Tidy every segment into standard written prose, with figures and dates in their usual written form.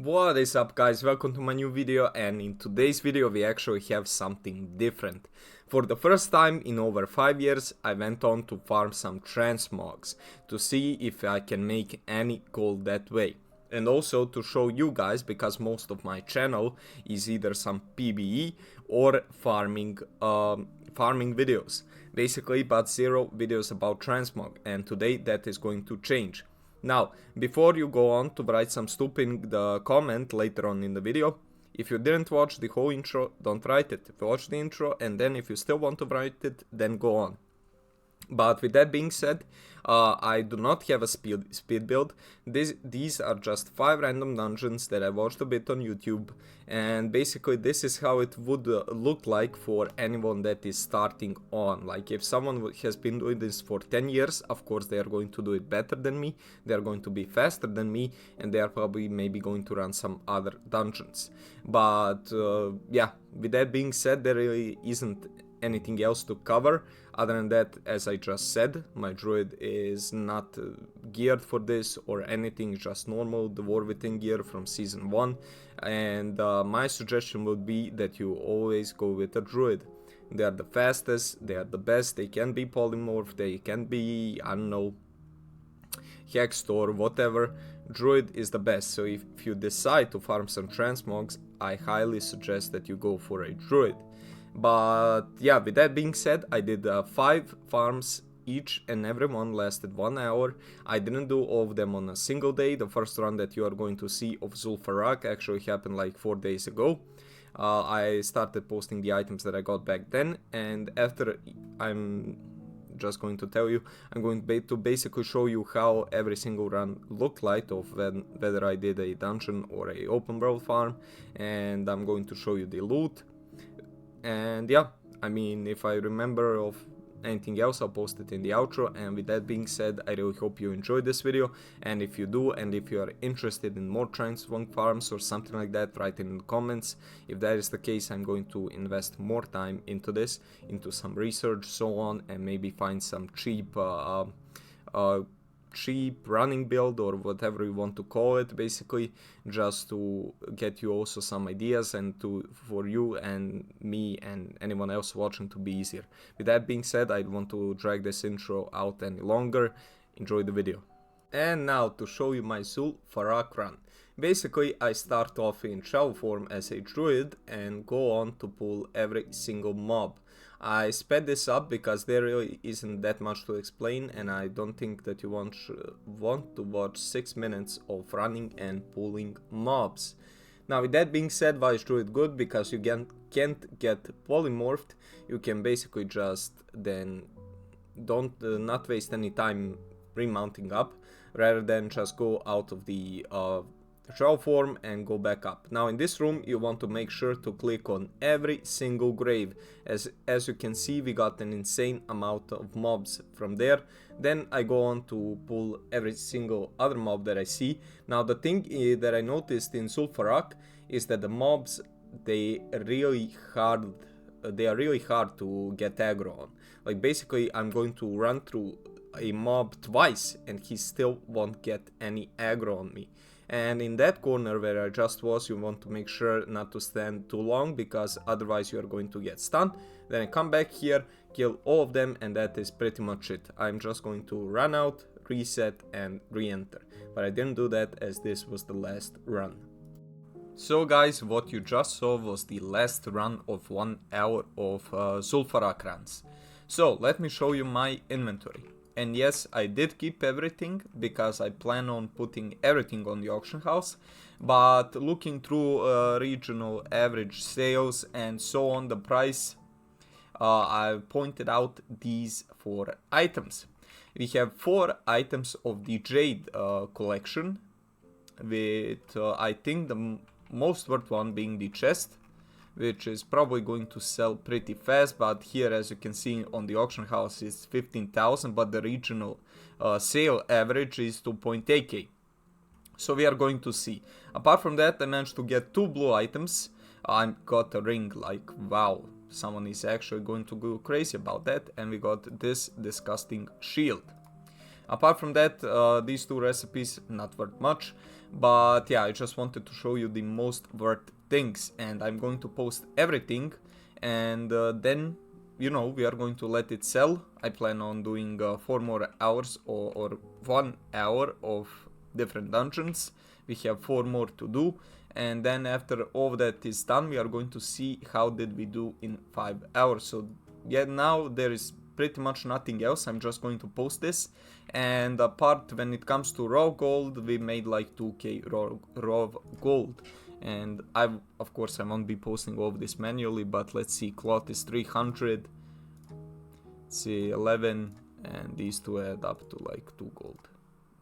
What is up, guys? Welcome to my new video, and in today's video we actually have something different. For the first time in over 5 years I went on to farm some transmogs to see if I can make any gold that way. And also to show you guys, because most of my channel is either some PvE or farming videos. Basically, but zero videos about transmog, and today that is going to change. Now, before you go on to write some stupid comment later on in the video, if you didn't watch the whole intro, don't write it. Watch the intro, and then if you still want to write it, then go on. But with that being said, I do not have a speed build. These are just 5 random dungeons that I watched a bit on YouTube, and basically this is how it would look like for anyone that is starting on. Like, if someone has been doing this for 10 years, of course they are going to do it better than me, they are going to be faster than me, and they are probably maybe going to run some other dungeons. But yeah, with that being said, there really isn't anything else to cover. Other than that, as I just said, my druid is not geared for this or anything, just normal Dwarven gear from season 1, and my suggestion would be that you always go with a druid. They are the fastest, they are the best, they can be polymorphed, they can be, I don't know, hexed or whatever. Druid is the best, so if you decide to farm some transmogs, I highly suggest that you go for a druid. But yeah, with that being said, I did 5 farms, each and every one lasted 1 hour. I didn't do all of them on a single day. The first run that you are going to see of Zul'Farrak actually happened like 4 days ago. I started posting the items that I got back then, and after, I'm just going to tell you, I'm going to basically show you how every single run looked like, of whether I did a dungeon or a open world farm, and I'm going to show you the loot. And yeah, I mean, if I remember of anything else, I'll post it in the outro. And with that being said, I really hope you enjoyed this video, and if you do, and if you are interested in more transmog farms or something like that, write it in the comments. If that is the case, I'm going to invest more time into this, into some research, so on, and maybe find some cheap running build or whatever you want to call it, basically, just to get you also some ideas, and for you and me and anyone else watching to be easier. With that being said, I don't want to drag this intro out any longer. Enjoy the video. And now to show you my Zul'Farrak run. Basically, I start off in shell form as a druid and go on to pull every single mob. I sped this up because there really isn't that much to explain, and I don't think that you want to watch 6 minutes of running and pulling mobs. Now, with that being said, why is druid good? Because you can't get polymorphed. You can basically just then not waste any time remounting up, rather than just go out of the shell form and go back up. Now, in this room you want to make sure to click on every single grave. As you can see, we got an insane amount of mobs from there. Then I go on to pull every single other mob that I see. Now, the thing that I noticed in Zul'Farrak is that the mobs, they are really hard to get aggro on. Like, basically, I'm going to run through a mob twice and he still won't get any aggro on me. And in that corner where I just was, you want to make sure not to stand too long, because otherwise you are going to get stunned. Then I come back here, kill all of them, and that is pretty much it. I'm just going to run out, reset, and re-enter. But I didn't do that, as this was the last run. So guys, what you just saw was the last run of 1 hour of Zul'Farrak runs. So let me show you my inventory. And yes, I did keep everything, because I plan on putting everything on the auction house. But looking through regional average sales and so on, the price, I pointed out these 4 items. We have 4 items of the Jade collection, with I think the most worth one being the chest, which is probably going to sell pretty fast. But here, as you can see on the auction house, is 15,000, but the regional sale average is 2.8k. So we are going to see. Apart from that, I managed to get 2 blue items. I got a ring, like, wow, someone is actually going to go crazy about that. And we got this disgusting shield. Apart from that, these 2 recipes, not worth much. But yeah, I just wanted to show you the most worth things, and I'm going to post everything, and then, you know, we are going to let it sell. I plan on doing 4 more hours or 1 hour of different dungeons. We have 4 more to do, and then after all that is done, we are going to see how did we do in 5 hours. So yeah, now there is pretty much nothing else. I'm just going to post this, and apart when it comes to raw gold, we made like 2k raw gold, and of course I won't be posting all of this manually, but let's see, cloth is 300, let's see, 11, and these two add up to like 2 gold.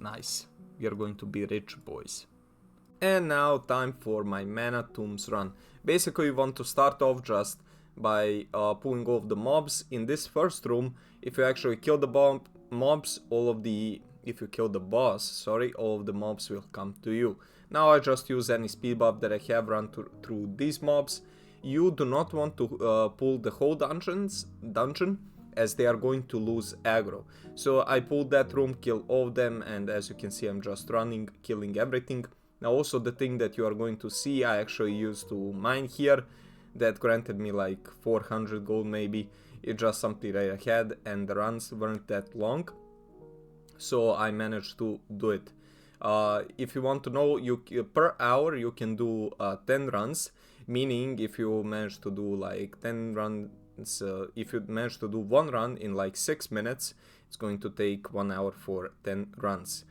Nice, we are going to be rich, boys. And now time for my Mana Tombs run. Basically, we want to start off just by pulling off the mobs. In this first room, if you actually kill the mobs, if you kill the boss, sorry, all of the mobs will come to you. Now I just use any speed buff that I have, run through these mobs. You do not want to pull the whole dungeon, as they are going to lose aggro. So I pulled that room, kill all of them, and as you can see, I'm just running, killing everything. Now also the thing that you are going to see, I actually used to mine here. That granted me like 400 gold maybe. It's just something that I had, and the runs weren't that long, so I managed to do it. If you want to know, per hour you can do 10 runs, meaning if you manage to do like 10 runs, if you manage to do 1 run in like 6 minutes, it's going to take 1 hour for 10 runs.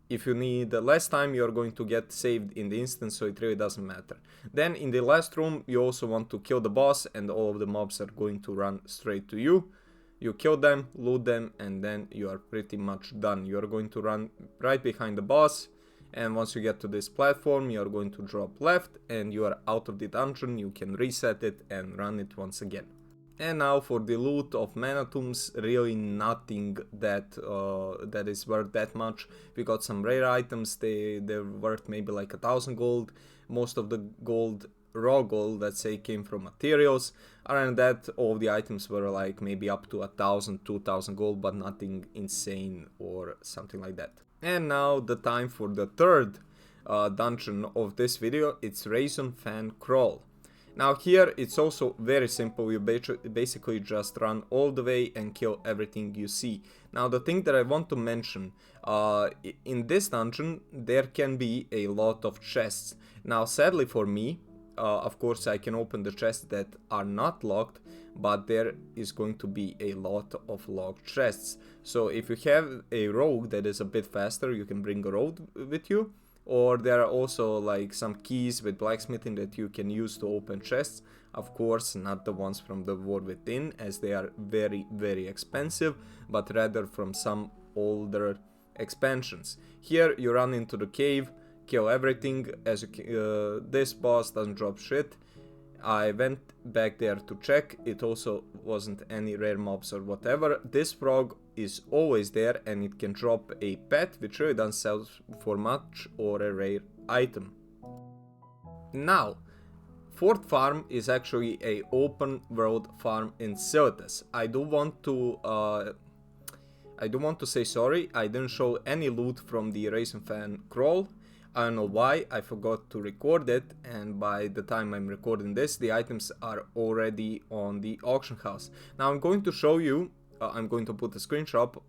If you need less time, you're going to get saved in the instance, so it really doesn't matter. Then in the last room, you also want to kill the boss, and all of the mobs are going to run straight to you. You kill them, loot them, and then you are pretty much done. You're going to run right behind the boss, and once you get to this platform, you're going to drop left, and you are out of the dungeon. You can reset it and run it once again. And now for the loot of Mana Tombs, really nothing that is worth that much. We got some rare items, they're worth maybe like 1000 gold. Most of the gold, raw gold, let's say, came from materials. Other than that, all of the items were like maybe up to 1000, 2000 gold, but nothing insane or something like that. And now the time for the third dungeon of this video, it's Razorfen Kraul. Now here it's also very simple. You basically just run all the way and kill everything you see. Now the thing that I want to mention, in this dungeon there can be a lot of chests. Now sadly for me, of course I can open the chests that are not locked, but there is going to be a lot of locked chests. So if you have a rogue that is a bit faster, you can bring a rogue with you. Or there are also like some keys with blacksmithing that you can use to open chests. Of course, not the ones from the War Within, as they are very, very expensive, but rather from some older expansions. Here you run into the cave, kill everything. As this boss doesn't drop shit. I went back there to check. It also wasn't any rare mobs or whatever. This frog is always there, and it can drop a pet, which really doesn't sell for much, or a rare item. Now, fourth farm is actually a open world farm in Silithus. I do want to say sorry. I didn't show any loot from the Razorfen Kraul. I don't know why, I forgot to record it, and by the time I'm recording this, the items are already on the auction house. Now I'm going to show you, I'm going to put a screenshot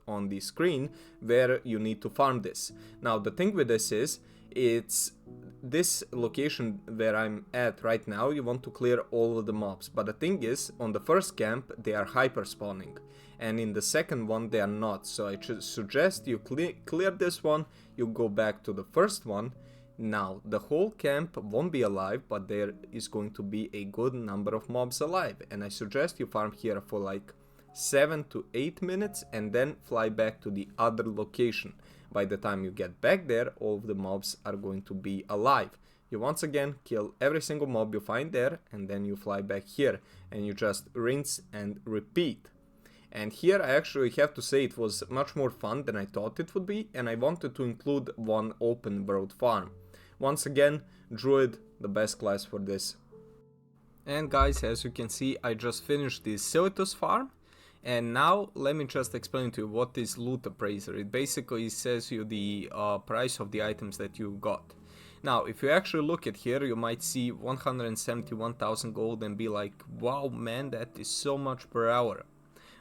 on the screen where you need to farm this. Now the thing with this is, it's this location where I'm at right now, you want to clear all of the mobs, but the thing is, on the first camp they are hyper spawning, and in the second one they are not. So I suggest you clear this one, you go back to the first one. Now the whole camp won't be alive, but there is going to be a good number of mobs alive, and I suggest you farm here for like 7 to 8 minutes and then fly back to the other location. By the time you get back there, all of the mobs are going to be alive. You once again kill every single mob you find there, and then you fly back here, and you just rinse and repeat. And here I actually have to say it was much more fun than I thought it would be, and I wanted to include one open world farm. Once again, Druid, the best class for this. And guys, as you can see, I just finished this Silithus farm, And now let me just explain to you what is loot appraiser. It basically says you the price of the items that you got. Now, if you actually look at here, you might see 171,000 gold and be like, wow man, that is so much per hour.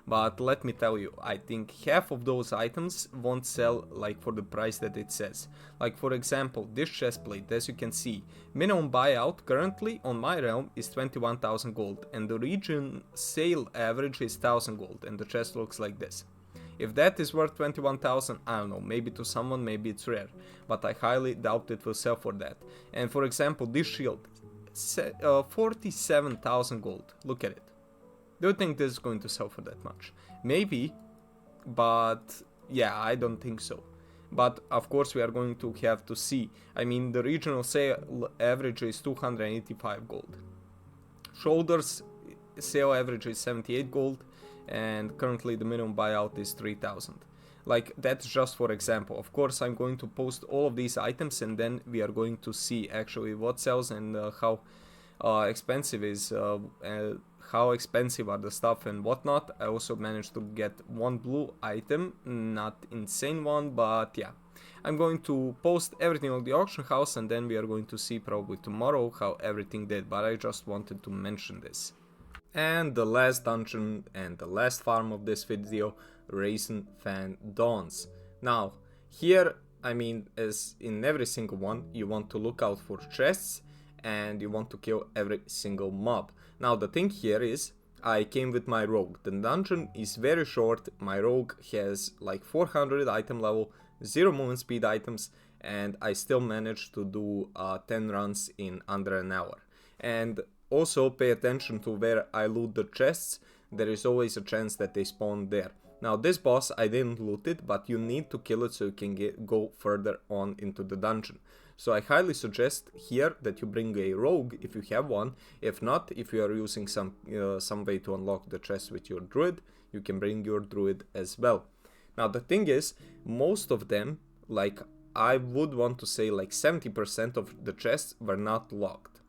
But let me tell you, I think half of those items won't sell like for the price that it says. Like for example, this chestplate, as you can see, minimum buyout currently on my realm is 21,000 gold and the region sale average is 1,000 gold and the chest looks like this. If that is worth 21,000, I don't know, maybe to someone, maybe it's rare, but I highly doubt it will sell for that. And for example, this shield, 47,000 gold, look at it. Do you think this is going to sell for that much? Maybe, but yeah, I don't think so. But of course we are going to have to see. I mean, the regional sale average is 285 gold. Shoulders sale average is 78 gold, and currently the minimum buyout is 3,000. Like, that's just for example. Of course I'm going to post all of these items and then we are going to see actually what sells and how expensive is how expensive are the stuff and whatnot. I also managed to get one blue item, not insane one, but yeah. I'm going to post everything on the auction house and then we are going to see probably tomorrow how everything did, but I just wanted to mention this. And the last dungeon and the last farm of this video, Razorfen Downs. Now, here, I mean, as in every single one, you want to look out for chests and you want to kill every single mob. Now the thing here is, I came with my rogue. The dungeon is very short, my rogue has like 400 item level, 0 movement speed items, and I still managed to do 10 runs in under an hour. And also pay attention to where I loot the chests, there is always a chance that they spawn there. Now this boss I didn't loot it, but you need to kill it so you can go further on into the dungeon. So I highly suggest here that you bring a rogue if you have one. If not, if you are using some way to unlock the chest with your druid, you can bring your druid as well. Now the thing is, most of them, like I would want to say like 70% of the chests were not locked.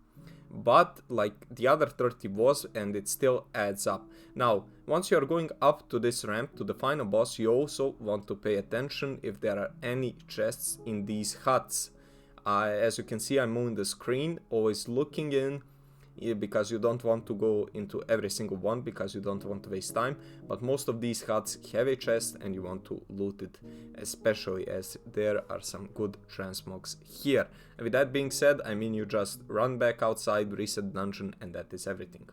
But like the other 30 was, and it still adds up. Now, once you are going up to this ramp to the final boss, you also want to pay attention if there are any chests in these huts. As you can see, I'm moving the screen, always looking in, because you don't want to go into every single one, because you don't want to waste time. But most of these huts have a chest and you want to loot it, especially as there are some good transmogs here. And with that being said, I mean, you just run back outside, reset dungeon, and that is everything.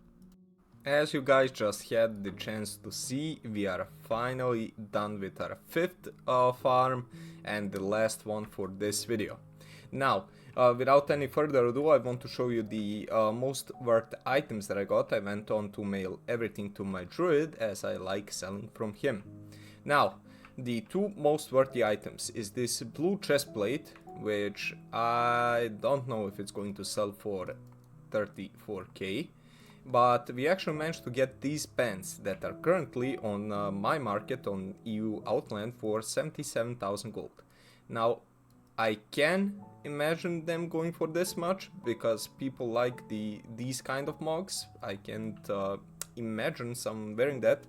As you guys just had the chance to see, we are finally done with our 5th farm and the last one for this video. Now, without any further ado, I want to show you the most worth items that I got. I went on to mail everything to my druid, as I like selling from him. Now, the 2 most worthy items is this blue chest plate, which I don't know if it's going to sell for 34k, but we actually managed to get these pants that are currently on my market on EU Outland for 77,000 gold. Now, I can imagine them going for this much because people like these kind of mogs. I can't imagine someone wearing that,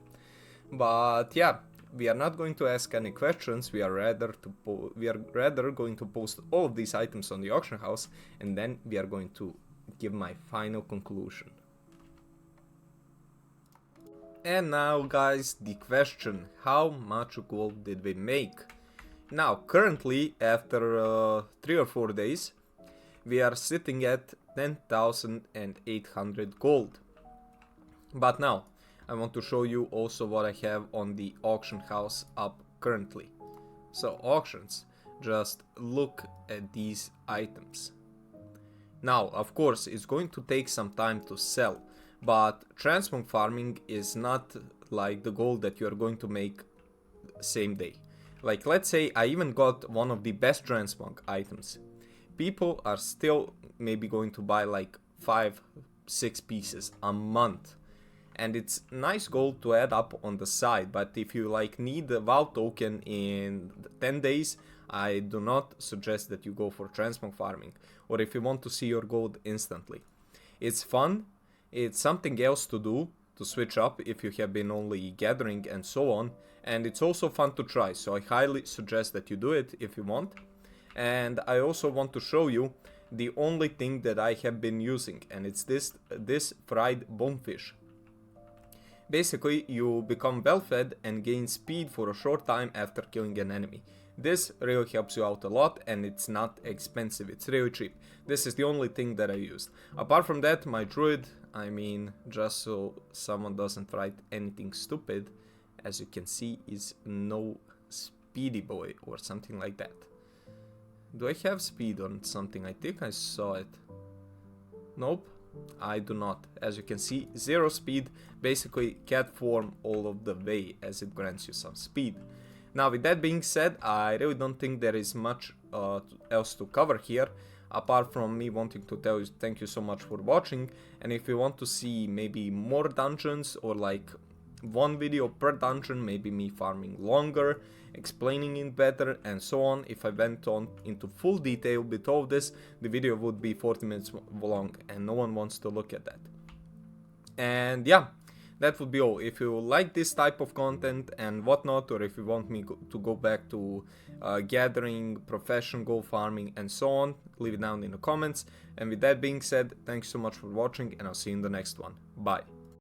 but yeah, we are not going to ask any questions. We are rather going to post all of these items on the auction house, and then we are going to give my final conclusion. And now, guys, the question: how much gold did we make? Now, currently, after 3 or 4 days, we are sitting at 10,800 gold. But now, I want to show you also what I have on the auction house up currently. So, auctions, just look at these items. Now, of course, it's going to take some time to sell, but transmog farming is not like the goal that you are going to make same day. Like, let's say I even got one of the best transmog items. People are still maybe going to buy like 5-6 pieces a month. And it's nice gold to add up on the side, but if you like need the WoW token in 10 days, I do not suggest that you go for transmog farming, or if you want to see your gold instantly. It's fun, it's something else to do, to switch up if you have been only gathering and so on, and it's also fun to try, so I highly suggest that you do it if you want. And I also want to show you the only thing that I have been using, and it's this fried bonefish. Basically, you become well fed and gain speed for a short time after killing an enemy. This really helps you out a lot, and it's not expensive, it's really cheap. This is the only thing that I used. Apart from that, my druid, I mean, just so someone doesn't write anything stupid, as you can see, is no speedy boy or something like that. Do I have speed on something? I think I saw it. Nope, I do not. As you can see, 0 speed, basically cat form all of the way, as it grants you some speed. Now, with that being said, I really don't think there is much else to cover here, apart from me wanting to tell you thank you so much for watching. And if you want to see maybe more dungeons, or like one video per dungeon, maybe me farming longer, explaining it better and so on, if I went on into full detail with all this, the video would be 40 minutes long, and no one wants to look at that. And yeah, that would be all. If you like this type of content and whatnot, or if you want me to go back to gathering, profession, gold farming and so on, leave it down in the comments. And with that being said, thanks so much for watching, and I'll see you in the next one. Bye.